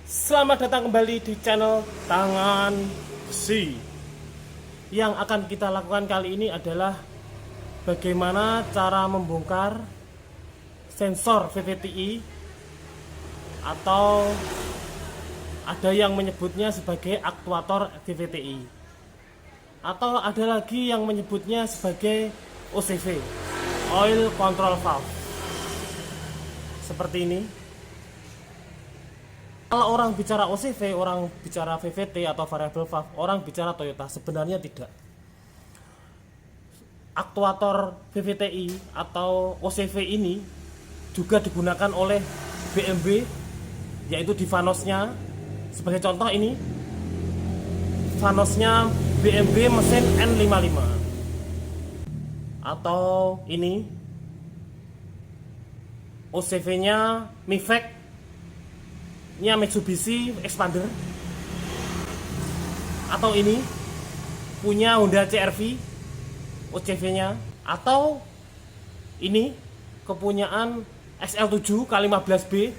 Selamat datang kembali di channel Tangan Besi. Yang akan kita lakukan kali ini adalah bagaimana cara membongkar sensor VVTi, atau ada yang menyebutnya sebagai aktuator VVTi, atau ada lagi yang menyebutnya sebagai OCV, Oil Control Valve. Seperti ini. Kalau orang bicara OCV, orang bicara VVT atau variable valve, orang bicara Toyota. Sebenarnya tidak. Aktuator VVTi atau OCV ini juga digunakan oleh BMW, yaitu di vanosnya. Sebagai contoh ini, vanosnya BMW mesin N55. Atau ini, OCV-nya Mivec nya Mitsubishi Expander, atau ini punya Honda CR-V OCV-nya, atau ini kepunyaan XL7 K15B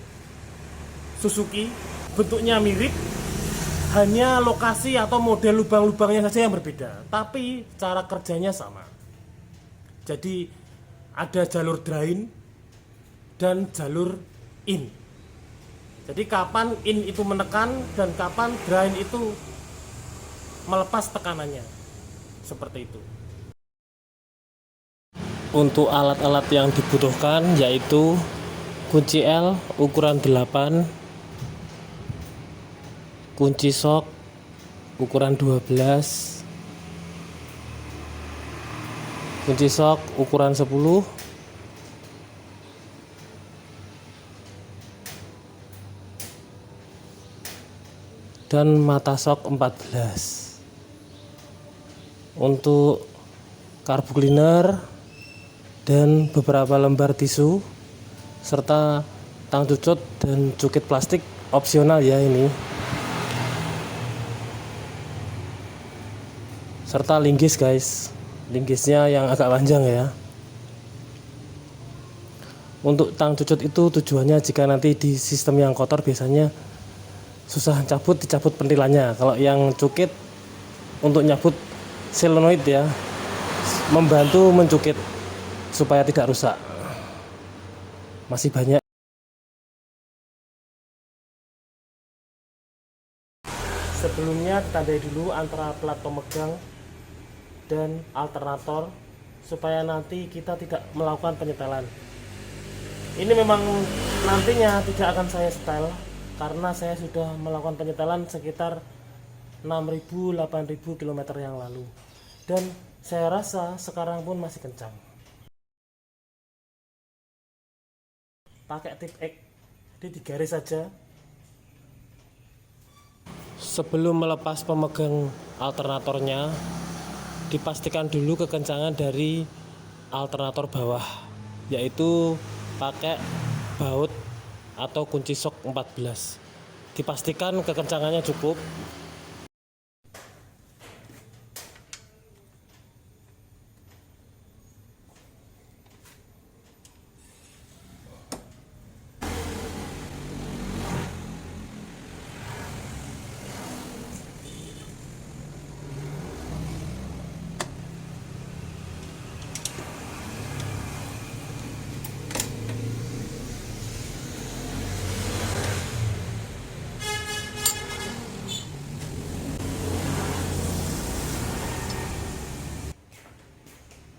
Suzuki. Bentuknya mirip, hanya lokasi atau model lubang-lubangnya saja yang berbeda, tapi cara kerjanya sama. Jadi ada jalur drain dan jalur in. Jadi kapan in itu menekan dan kapan drain itu melepas tekanannya. Seperti itu. Untuk alat-alat yang dibutuhkan yaitu kunci L ukuran 8, kunci sok ukuran 12, kunci sok ukuran 10, dan mata sok 14. Untuk karbu cleaner dan beberapa lembar tisu serta tang cucut dan cukit plastik opsional ya ini, serta linggis guys, linggisnya yang agak panjang ya. Untuk tang cucut itu tujuannya jika nanti di sistem yang kotor biasanya susah dicabut pentilannya. Kalau yang cukit untuk nyabut solenoid ya, membantu mencukit supaya tidak rusak. Masih banyak. Sebelumnya tandai dulu antara plat pemegang dan alternator supaya nanti kita tidak melakukan penyetelan. Ini memang nantinya tidak akan saya setel karena saya sudah melakukan penyetelan sekitar 6.000-8.000 km yang lalu, dan saya rasa sekarang pun masih kencang. Pakai tip X, jadi digaris saja. Sebelum melepas pemegang alternatornya, dipastikan dulu kekencangan dari alternator bawah, yaitu pakai baut atau kunci sok 14. Dipastikan kekencangannya cukup.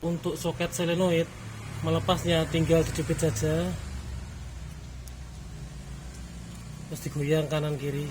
Untuk soket solenoid, melepasnya tinggal dijepit saja, terus digoyang kanan kiri.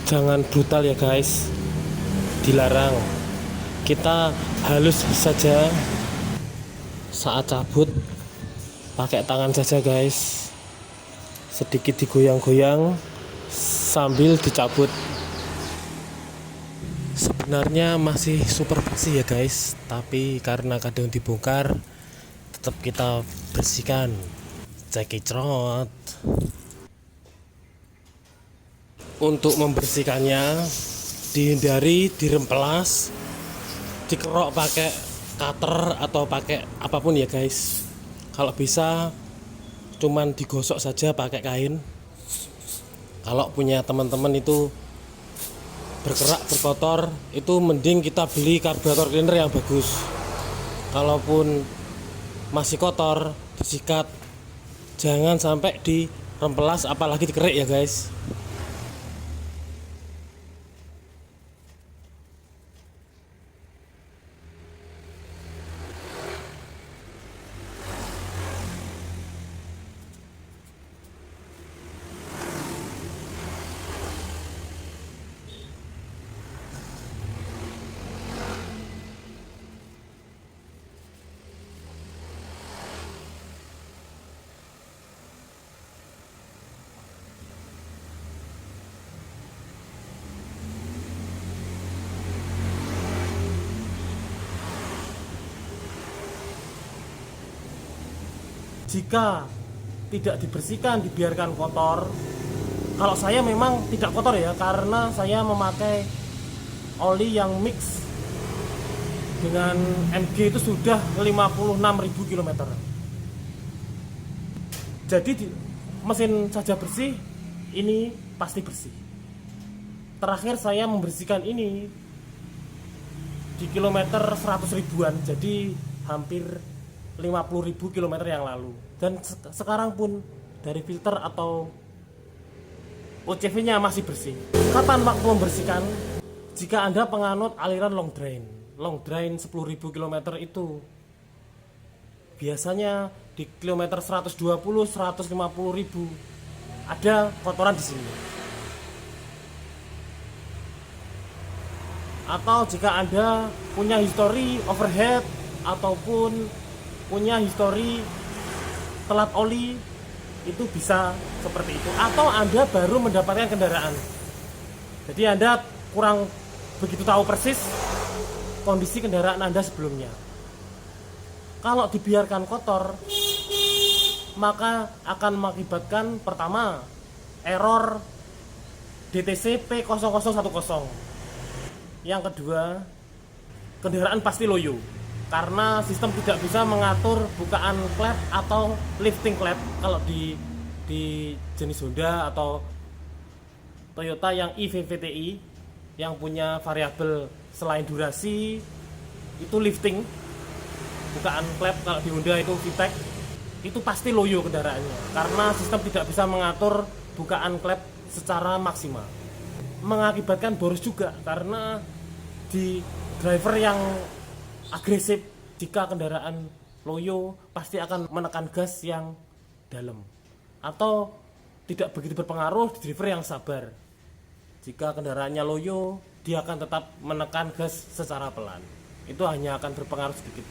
jangan brutal ya guys, dilarang. Kita halus saja saat cabut, pakai tangan saja guys, sedikit digoyang-goyang sambil dicabut. Sebenarnya masih super bersih ya guys, tapi karena kadang dibongkar, tetap kita bersihkan. Cekicrot. Untuk membersihkannya, dihindari dirempelas, dikerok pakai cutter atau pakai apapun ya guys. Kalau bisa cuman digosok saja pakai kain. Kalau punya teman-teman itu berkerak berkotor, itu mending kita beli karburator cleaner yang bagus. Kalaupun masih kotor, disikat, jangan sampai dirempelas apalagi dikerik ya guys. Jika tidak dibersihkan, dibiarkan kotor, kalau saya memang tidak kotor ya, karena saya memakai oli yang mix dengan MG itu sudah 56.000 km. Jadi mesin saja bersih, ini pasti bersih. Terakhir saya membersihkan ini di kilometer 100 ribuan, jadi hampir 50.000 km yang lalu. Dan sekarang pun dari filter atau OCV nya masih bersih. Kapan waktu membersihkan? Jika Anda penganut aliran long drain 10.000 km itu biasanya di kilometer 120-150.000 ada kotoran di sini. Atau jika Anda punya histori overhead ataupun punya histori telat oli, itu bisa seperti itu. Atau Anda baru mendapatkan kendaraan, jadi Anda kurang begitu tahu persis kondisi kendaraan Anda sebelumnya. Kalau dibiarkan kotor, maka akan mengakibatkan pertama error DTC P0010. Yang kedua, kendaraan pasti loyo karena sistem tidak bisa mengatur bukaan klep atau lifting klep. Kalau di jenis Honda atau Toyota yang iVVTi yang punya variabel selain durasi itu lifting bukaan klep, kalau di Honda itu VTEC, itu pasti loyo kendaraannya karena sistem tidak bisa mengatur bukaan klep secara maksimal. Mengakibatkan boros juga karena di driver yang agresif, jika kendaraan loyo pasti akan menekan gas yang dalam. Atau tidak begitu berpengaruh di driver yang sabar. Jika kendaraannya loyo, dia akan tetap menekan gas secara pelan. Itu hanya akan berpengaruh sedikit.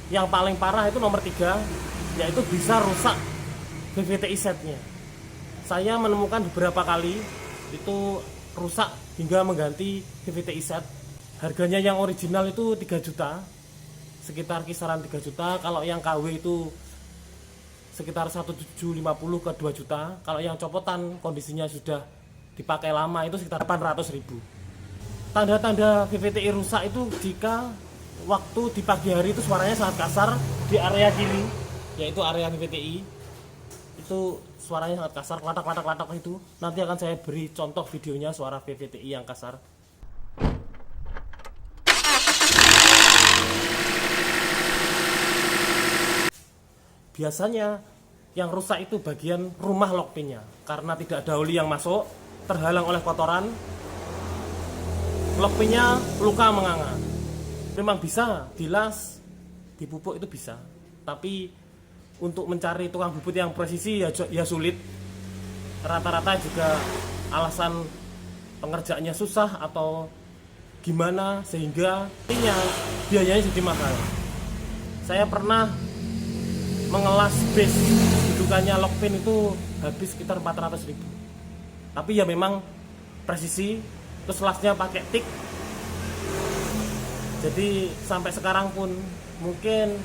Yang paling parah itu nomor 3, yaitu bisa rusak VVTi setnya. Saya menemukan beberapa kali itu rusak hingga mengganti VVTi set. Harganya yang original itu 3 juta, sekitar kisaran 3 juta. Kalau yang KW itu sekitar 1.750 ke 2 juta. Kalau yang copotan kondisinya sudah dipakai lama itu sekitar 800.000. Tanda-tanda VVTi rusak itu jika waktu di pagi hari itu suaranya sangat kasar di area kiri, yaitu area VVTi. Itu suaranya sangat kasar, klatak-klatak itu. Nanti akan saya beri contoh videonya suara VVTi yang kasar. Biasanya yang rusak itu bagian rumah lockpinnya, karena tidak ada oli yang masuk, terhalang oleh kotoran, lockpinnya luka menganga. Memang bisa dilas, dipupuk itu bisa, tapi untuk mencari tukang bubut yang presisi ya sulit. Rata-rata juga alasan pengerjaannya susah atau gimana sehingga biayanya jadi mahal. Saya pernah mengelas base dudukannya lockpin itu habis sekitar 400.000. Tapi ya memang presisi, terus lasnya pakai tik. Jadi sampai sekarang pun mungkin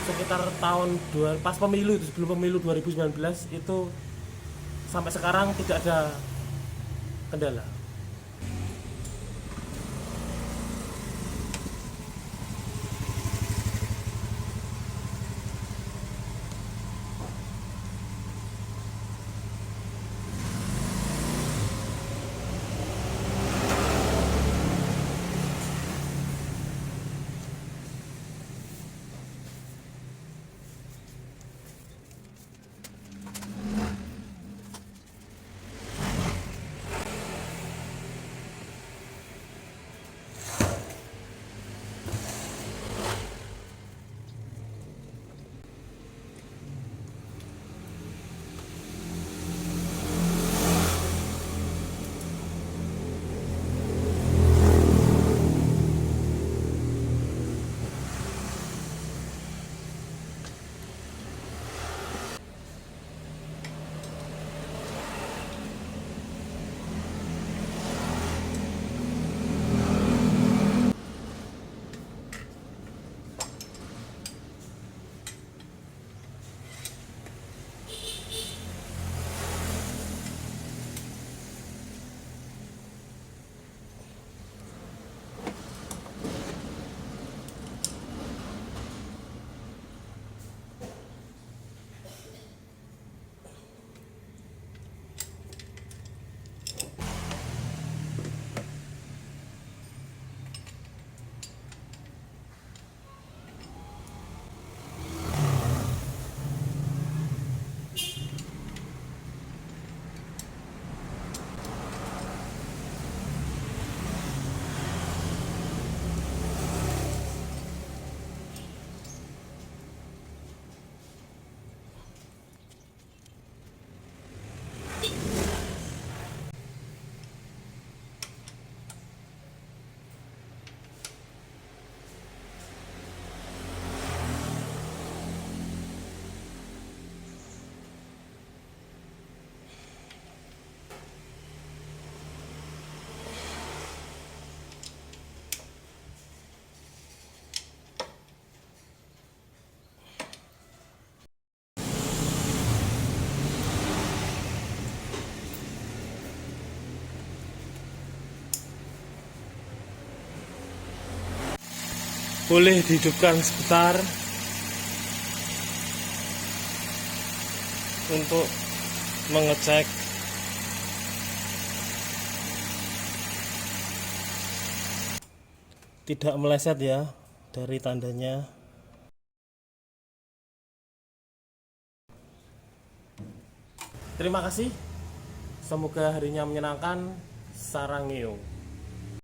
sekitar tahun pas pemilu itu, sebelum pemilu 2019 itu, sampai sekarang tidak ada kendala. Boleh dihidupkan sebentar untuk mengecek tidak meleset ya dari tandanya. Terima kasih, semoga harinya menyenangkan. Sarangeo.